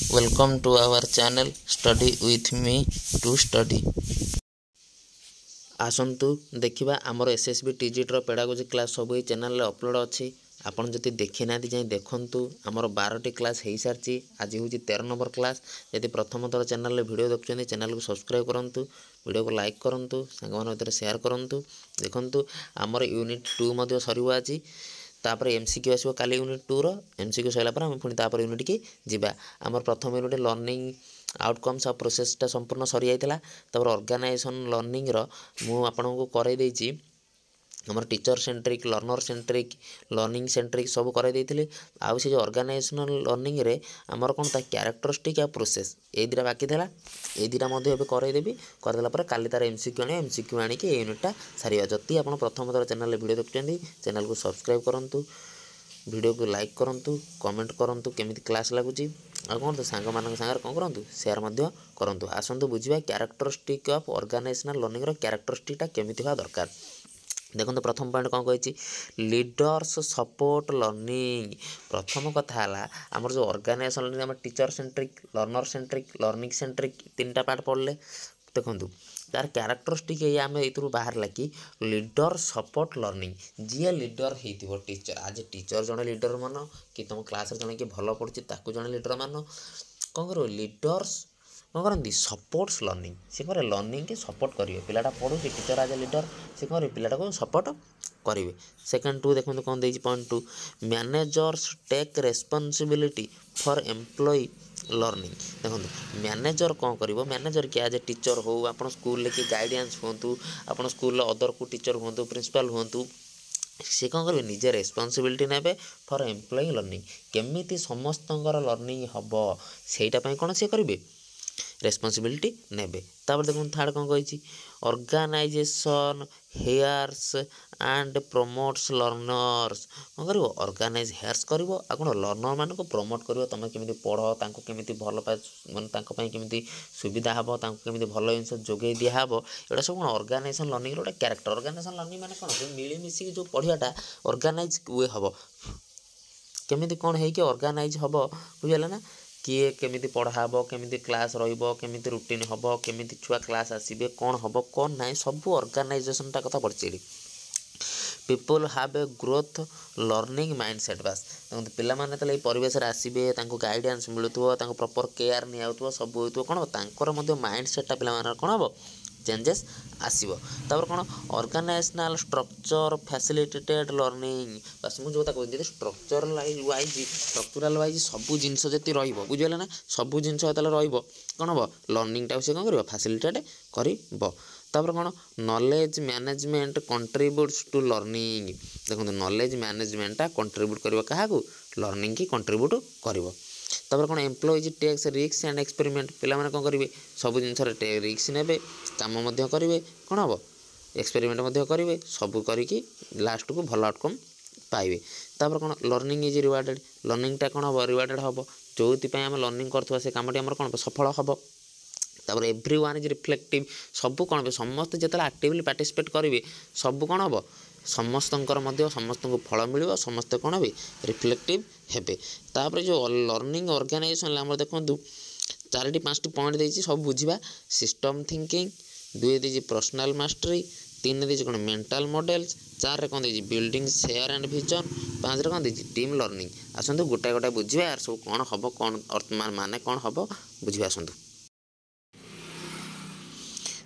Welcome to our channel Study with me to study. आसतु देखा आमर SSB TGT pedagogy class सब ये channel upload अच्छी आपड़ जदि देखी ना जाए देखूँ आमर 12टी क्लास हो सारी आज हूँ 13 नंबर क्लास यदि प्रथम थर चैनल वीडियो देखुं चैनल को सब्सक्राइब करूँ वीडियो को लाइक करूँ सांग भितर शेयर करूँ देखूँ आमर यूनिट 2 सर आज तापर एमसीक्यू आसो काली यूनिट 2 रो एमसीक्यू सैला पर हम पुणी तापर यूनिट की जीवा आमर प्रथम यूनिट लर्निंग आउटकम्स और प्रोसेसटा संपूर्ण सरी जाइतिला तापर ऑर्गेनाइजेशन लर्निंग रो मु आपनको कराई देछि हमर teacher centric learner centric learning centric सब कराई देथिले आउ से जो ऑर्गेनाइजेशनल लर्निंग रे हमर कोन ता कैरेक्टरिस्टिक या प्रोसेस ए दिरा बाकी थिला ए दिरा मध्ये एबे कराई देबी कर देला पर काली तार एमसीक्यू आनी के यूनिटटा सारिया जति आपण प्रथम थर चैनल वीडियो देखुछन्ती चैनल को सब्सक्राइब करंतु वीडियो को लाइक करंतु कमेंट करंतु केमिति क्लास लागुची आ कोन तो सांग मानक संगर कोन करंतु शेयर मध्ये करंतु आसंतु बुझिबा कैरेक्टरिस्टिक ऑफ ऑर्गेनाइजेशनल लर्निंग रो कैरेक्टरिस्टिकटा केमिति होआ दरकार देखो तो प्रथम पॉइंट कौन कही लीडर्स सपोर्ट लर्निंग प्रथम कथा आमर जो organisation learning teacher centric learning centric 3टा पार्ट पढ़ले देखो तार कैरेक्टरिस्टिक ये आम ये बाहर कि लीडर सपोर्ट लर्निंग जी लीडर हो टीचर आज टीचर जड़े लीडर मान कि तुम क्लास जड़े कि भल पढ़ुची जड़े लीडर मान कौन कर लीडर्स कौन करती सपोर्ट्स लर्निंग सी कह लर्निंग के सपोर्ट करेंगे पिलाटा पढ़ू टीचर आज लीडर सी कह पिलाटा को सपोर्ट करेंगे सेकेंड 2 देखो कौन देती point 2 managers take responsibility for employee learning देखो मैनेजर कौन कर मैनेजर कि आज टीचर हो आप स्कूल के गाइडेंस हूँ आप स्कूल अदर को टीचर हूँ प्रिंसिपल हूँ सी कौन करेंगे निजे रेस्पॉन्सिबिलिटी नेबे फॉर एम्प्लॉय लर्निंग केमिति समस्तंकर लर्निंग हम सेटापी कौन सी करेंगे रेस्पॉन्सिबिलिटी नेबे तापर देखो थर्ड कौन कही organisation hires and promotes learners कौन कर ऑर्गेनाइज हेयर्स कर कौन लर्नर मान को प्रमोट कर तुम केमी पढ़ तांको केमिति भल माने केमिति सुविधा हम केमिति भल जिनस जोगे दिहब एटा सब कौन ऑर्गेनाइजेशन लर्निंग गोटे कैरेक्टर ऑर्गेनाइजेशन लर्निंग माने कौन जो मिलमिशिक जो पढ़ाटा ऑर्गेनाइज वे हम केमिति कौन है कि ऑर्गेनाइज हम बुझे ना किए केमिति पढ़ाब केमिति क्लास केमिति रूटीन हम केमिति छुआ क्लास आसबे कौन हम कौन ना सब ऑर्गेनाइजेशन टा कथा पढ़ी people have a growth learning mindset बास देखो पिला माने तले परिवेश रे आसीबे तांको गाइडेंस मिलुथबो तांको प्रॉपर केयर नियाउथबो सब होइथबो कोन तांकर मध्ये माइंड सेट टा पिला माने कोन हबो चेंजेस आसीबो तापर कोन ऑर्गेनाइजेशनल स्ट्रक्चर फैसिलिटेटेड लर्निंग बस मु जोता कहै जे स्ट्रक्चरल वाइज सब जिंस जति रहइबो बुझियले ना सब जिंस तले रहइबो कोन हबो लर्निंग टा से कोन करबो फैसिलिटेट करबो तापर कौन knowledge management contributes to learning देखो नॉलेज मैनेजमेंटा कंट्रीब्यूट कर क्या लर्निंग की कंट्रीब्यूट कर तापर कौन employees takes risk and experiment पिला माने कौन करेंगे सब जिन रिस्क ने कम करेंगे कौन हम एक्सपेरिमेंट करेंगे सब करके लास्ट को भल आउटकम पाइबे तापर कौन लर्निंग इज रिवार्डेड लर्निंगटा कौन हम रिवार्डेड हम जो आम लर्निंग करथुवा से कामटी आमर कौन सफल हम तापर एव्री वन इज रिफ्लेक्टिव सब कौन समस्त जो एक्टिवली पार्टिसिपेट करेंगे सब कौन हम समस्तंकर समस्त को फल मिल समस्त कौन हे रिफ्लेक्टिव हेबे तापर जो लर्निंग ऑर्गेनाइजेशन आम देखो 4टी 5टी पॉइंट देती सब बुझा सिस्टम थिंकिंग 2 देती पर्सनल मास्टरी 3 देती कौन मेंटल मॉडल्स 4 रे कौन देती बिल्डिंग शेयर एंड विजन 5 रे कौन देती टीम लर्निंग आसतु गोटाए गोटाए बुझे यार सब कौन हम कौन माने कौन हम बुझे आसतु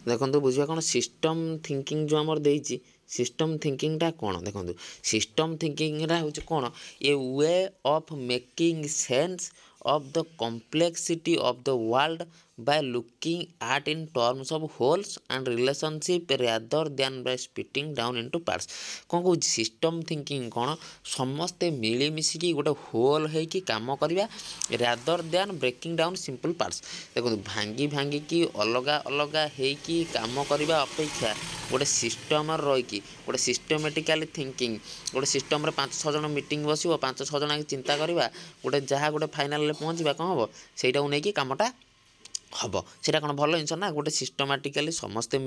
देखो बुझा कौन सिस्टम थिंकिंग जो आमर देती सिस्टम थिंकिंगटा कौन देखो सिस्टम थिंकिंगटा हूँ कौन a way of making sense of the complexity of the world by looking at in terms of wholes and relationship rather than by splitting down into parts कौन कह सिस्टम थिंकिंग कौन समस्ते मिलमिशिकी गोटे होल होगी कम करवा rather than breaking down simple parts देखो भांगी भांगिकी अलगा अलगा होगी कम करवा अपेक्षा गोटे सिस्टम रहीकि गोटे सिस्टमेटिकाली थिंकिंग गोटे सिस्टम 5-6 जन मीटिंग बस 5-6 जन चिंता करवा गोटे जहाँ गोटे फाइनाल पहुँचा कौन हम से कमटा हम से कौन भल जिन ना गोटे सिस्टमेटिकाली समस्ते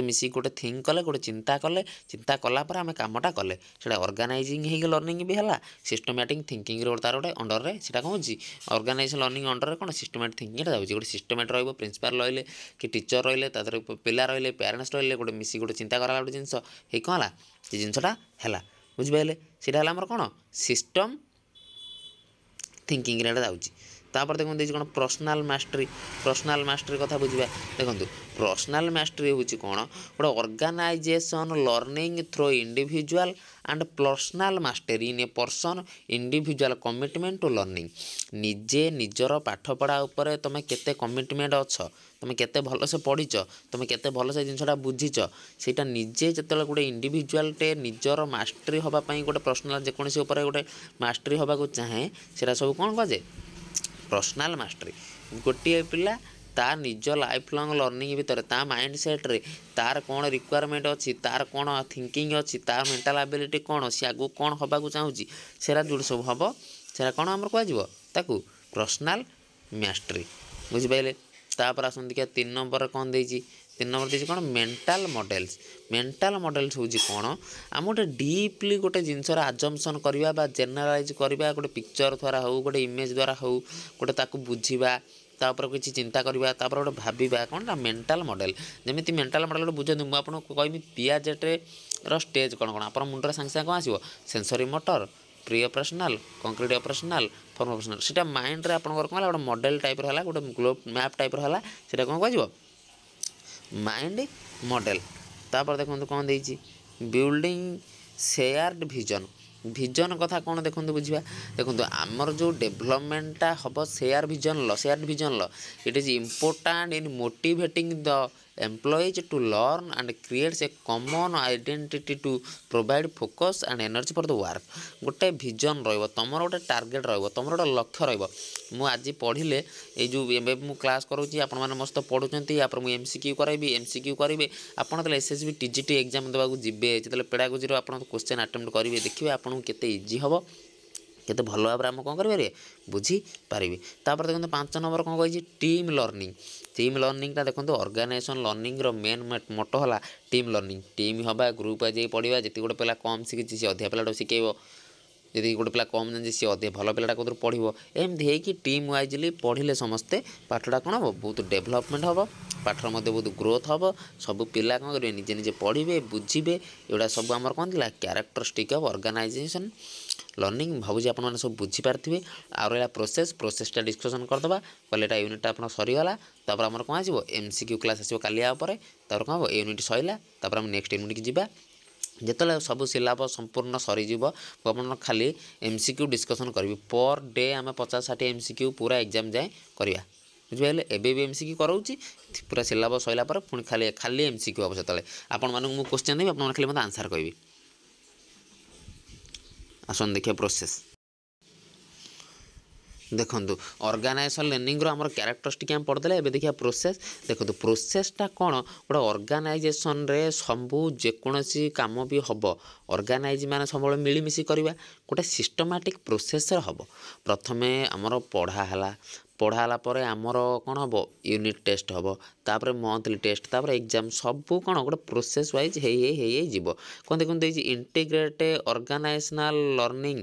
मिसिक गोटे थिंक कले गोटे चिंता कलापर आम कमटा कले से ऑर्गेनाइजिंग हो लर्निंग भी है सिस्टमेटिक थिंकिंग तार गोटे अंडर में से कौन हो ऑर्गेनाइज लर्निंग अंडर में कौन सिस्टमेटिक थिंकिंग जाऊँगी गोटे सिस्टमेट रो प्रिंसिपाल रही कि टीचर रही पिला रही पेरेन्ट्स रही गोटे मिसिक गोटे चिंता करा गोटे जिनस ये कौन है ये जिनसा है बुझिपारे सीटा है कौन सिस्टम थिंकिंग जाऊँगी तापर देखो कौन पर्सनाल मास्टरी कथा बुझा देखो पर्सनाल मास्टरी हूँ कौन गोटे organisation learning through individual and personal mastery in a person individual commitment to learning निजे निजर पाठपढ़ा उपर तुम केते कमिटमेंट अच्छ तुम केते भलसे पढ़ीच तुम केते भलसे जिनसा बुझीच सेटा निजे जिते गोटे इंडिविजुअलटे निजर मास्टरी होगापाई गोटे पर्सनाल जेकोसी गोटे मास्टरी होगा चाहे सेटा सब कौन कहे पर्सनाल मास्टरी गोटे पिला ता निज लाइफ लॉन्ग लर्निंग भितर ता माइंड सेट रे तार कौन रिक्वायरमेंट अच्छी तार कौन थिंकिंग अच्छी तार मेंटल एबिलिटी कौन सी आगु कौन होगा चाहिए सेरा जो सब हम सेरा कौन आम कह पर्सनाल मास्टरी बुझिपारे तापर आसती क्या 3 नंबर कौन देती 3 नंबर देती कौन मेंटल मॉडल्स हूँ कौन आम गोटे डीपली गोटे जिनसर आजम्पसन करवा जेनेलाइज करवा गोटे पिक्चर द्वारा हो गोटे इमेज द्वारा हो गोटे ताकू बुझा तापर किसी चिंता करवा तापर गोटे भाबा कौन मेंटल मॉडल जमी मेंटल मॉडल गोटे बुझे मुझे आपको कहमी पियाजेटे स्टेज कौन कौन आप मुंडे सागे सागे कौन आसो sensory motor pre operational concrete operational form operational सीटा माइंड रे आपनकर कौन गोटे मॉडल टाइप रहा गोटे ग्लोब मैप टाइप रहा सीटा कौन कह माइंड मॉडल तापर देखो कौन देती बिल्डिंग शेयर्ड विजन कथा कौन देखो बुझा देखो आमर जो डेभलपमेंटा हम share vision it is important in motivating the employees to learn and creates a common identity to provide focus and energy for the work गोटे विजन रम गोटे टार्गेट तुम गोटे लक्ष्य रु पढ़ले ये मु क्लास करुँची आपण मैंने मस्त पढ़ुंट यापर मुझे एमसीक्यू कराइबी एमसीक्यू करेंगे आपड़ एसएसबी टीजीटी एग्जाम देवाक जी जो पेडागोजी आप क्वेश्चन अटेम्प्ट करेंगे देखिए आपको केते इजी हम केते भल भाव आम कौन करेंगे बुझीपारे तापर देखो 5 नंबर कौन कही टीम लर्निंग देखो ऑर्गेनाइजेशन लर्निंग मेन मोटो है टीम लर्निंग टीम हवा ग्रुप आज पढ़ा जी गोटे पिला कम शिखी सी अधिक पिला शिखेब जी गोटे पिला कम जानी सी अधिक भल पिलाटा कौन पढ़ो एमती है कि टीम वाइजली पढ़ले समस्ते पाठटा कौन हम बहुत डेभलपमेंट हम पाठर मध्य बहुत ग्रोथ हम सब पिला कौन करेंगे निजे निजे पढ़े बुझे एगुड़ा सब आम कौन थी क्यारेक्टरिस्टिक ऑफ ऑर्गेनाइजेशन लर्निंग भावुँ आप सब बुझीपारे आ रहा प्रोसेसटा डिस्कसन करदे कल यूनिटा आप सरीगला तापर आम कौन आसो एमसीक्यू क्लास आसो कालिया तापर कौन हम यूनिट सैला तापर आम नेक्स्ट यूनिट की जावा जिते सब सिलेबस संपूर्ण सरीज आप खाली एमसीक्यू डिस्कसन करी पर डे आम 50-60 एमसीक्यू पूरा एग्जाम जाए करवा बुझे एबे भी एमसीक्यू कराऊँगी पूरा सिलेबस सैला पुणी खाली एमसीक्यू हम से आपण मानू क्वेश्चन देवी आप खाली मत आंसर कहि आसन देखिए प्रोसेस देखो ऑर्गेनाइजेशन लर्निंग आम क्यारेक्टरिस्टिक आम पढ़दे एवं देखिए प्रोसेस देखो प्रोसेसटा कौन गोटे ऑर्गेनाइजेशन रे सबू जेकोसी कम भी हम ऑर्गेनाइज मैंने सब मिलमिशि करवा गोटे सिस्टमेटिक प्रोसेस हम प्रथमे आमर पढ़ाला पर आमर कौन हम यूनिट टेस्ट हम तापर मंथली टेस्ट तापर एग्जाम सबू कौन गोटे प्रोसेस वाइज हो कौन देखते integrate organisational learning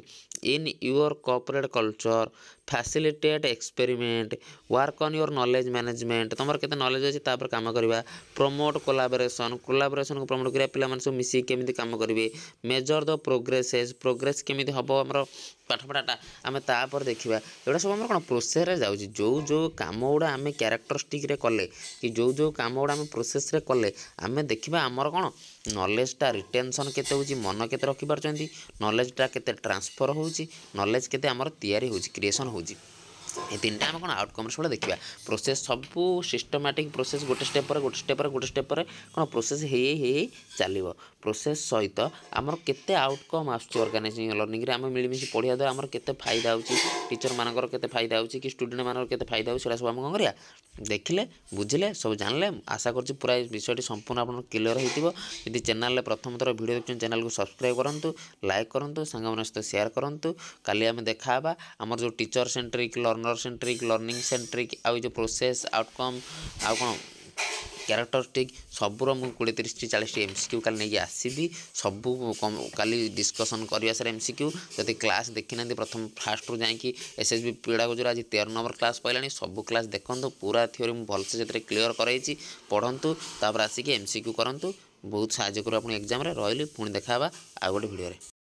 in your corporate culture facilitate experiment work on your knowledge management तुम केते नॉलेज अच्छे तापर काम करवा प्रमोट कोलाबोरेशन को प्रमोट करा पिला सब मिसी केमी काम करेंगे मेजर द प्रोग्रेस केमी हम आम पाठपढ़ाटा आम तापर देखा एगुड़ा सब आम कौन प्रोसेस जाऊँ जो कम गुड़ा आम क्यारेक्टरिस्टिक कले कि जो कम गुड़ा आम प्रोसेस कले आम देखा आमर कौन नॉलेजटा रिटेंशन केते होची मन केते रखी पारचंती नॉलेजटा केते ट्रांसफर होची नॉलेज केते आमर तैयारी होची क्रिएशन होची ये 3टा आम कौन आउटकम सब देखा प्रोसेस सबू सिस्टमेटिक प्रोसेस गोटे स्टेप कौन प्रोसेस हो चलो प्रोसेस सहित आमर केते आउटकम आसुची ऑर्गेनाइजिंग लर्निंग आम मिलमिशि पढ़िया द्वारा आमर केते फायदा होची टीचर मानकर केते फायदा होची कि स्टूडेंट मानकर केते फायदा होची सेटा सब आम कौन करिया देखिले बुझिले सब जानले आशा करछि पूरा विषयटी संपूर्ण आपन क्लियर होइतिबो यदि चैनल प्रथम थर वीडियो देखछन चैनल को सब्सक्राइब करंतु लाइक करंतु संग मन सहित शेयर करंतु काली आम देखाबा आमर जो teacher centric learning learner centric learning centric आउ जो प्रोसेस आउटकम आउ कौन क्यारेक्टरिस्टिक सबूर मुझे 20-30-40 एमसीक्यू काली नहीं आसबि सबू काली डिस्कसन करवा सर एमसीक्यू जब क्लास देखी ना प्रथम फास्ट रू जाकि एसएसबी पेडागोजी आज 13 नंबर क्लास पहला सबू क्लास देखो पूरा थ्योरी भलसे से क्लीयर कराई पढ़ु तापर आसिक एमसीक्यू करूँ बहुत साहय करूँ आप एग्जाम रही पुणी देखा आ गोटे भिडियो।